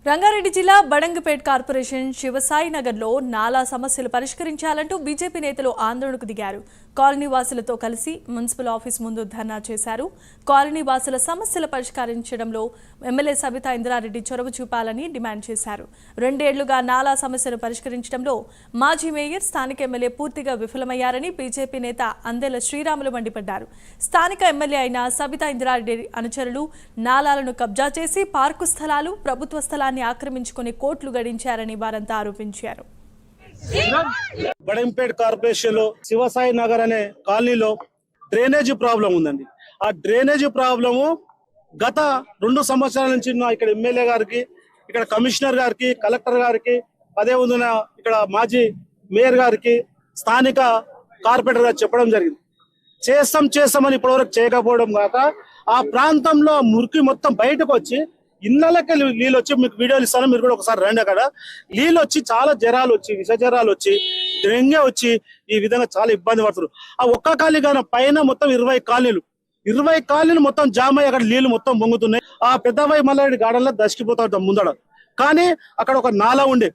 రంగారెడ్డి జిల్లా బడంగపేట్ కార్పొరేషన్ శివసాయి నగర్లో నాలా సమస్యలు పరిష్కరించాలంటూ బీజేపీ నేతలు ఆందోళనకు దిగారు. కాలనీ వాసులతో కలిసి మున్సిపల్ ఆఫీస్ ముందు ధర్నా చేశారు. కాలనీ వాసుల సమస్యలు పరిష్కరించడంలో ఎమ్మెల్యే సబితా ఇంద్రారెడ్డి చొరవ చూపాలని డిమాండ్ చేశారు. 2 ఏళ్లుగా నాలా సమస్యలు పరిష్కరించడంలో మాజీ మేయర్ స్థానిక ఎమ్మెల్యే పూర్తిగా విఫలమయ్యారని బీజేపీ నేత అందెల శ్రీరాములు మండిపడ్డారు. స్థానిక ఎమ్మెల్యే అయిన సబితా ఇంద్రారెడ్డి అనుచరులు నాలాలను కబ్జా చేసి పార్కు స్థలాలు, ప్రభుత్వ స్థలాన్ని ఆక్రమించుకుని కోట్లు గడించారని వారంతా ఆరోపించారు. బడంగపేట్ కార్పొరేషన్ లో శివసాయి నగర్ అనే కాలనీలో డ్రైనేజీ ప్రాబ్లం ఉందండి. ఆ డ్రైనేజీ ప్రాబ్లము గత 2 సంవత్సరాల నుంచి ఇక్కడ ఎమ్మెల్యే గారికి, ఇక్కడ కమిషనర్ గారికి, కలెక్టర్ గారికి, అదే విధంగా ఇక్కడ మాజీ మేయర్ గారికి, స్థానిక కార్పొరేటర్ గారు చెప్పడం జరిగింది. చేస్తామని ఇప్పటివరకు చేయకపోవడం కాక ఆ ప్రాంతంలో మురికి మొత్తం బయటకు వచ్చి ఇళ్ళకి నీళ్ళు వచ్చి, మీకు వీడియోలు ఇస్తాను, మీరు కూడా ఒకసారి రండి. అక్కడ నీళ్ళు వచ్చి చాలా జ్వరాలు వచ్చి, విష జ్వరాలు వచ్చి, డెంగ్యూ వచ్చి ఈ విధంగా చాలా ఇబ్బంది పడుతున్నారు. ఆ ఒక్క కాలనీ కానీ పైన మొత్తం 20 కాలనీలు మొత్తం జామ్ అయ్యి అక్కడ నీళ్లు మొత్తం పొంగుతున్నాయి. ఆ పెద్దవై మల్లారెడ్డి గార్డెన్ లో దశకిపోతా ముందడ. కానీ అక్కడ ఒక నాలా ఉండే,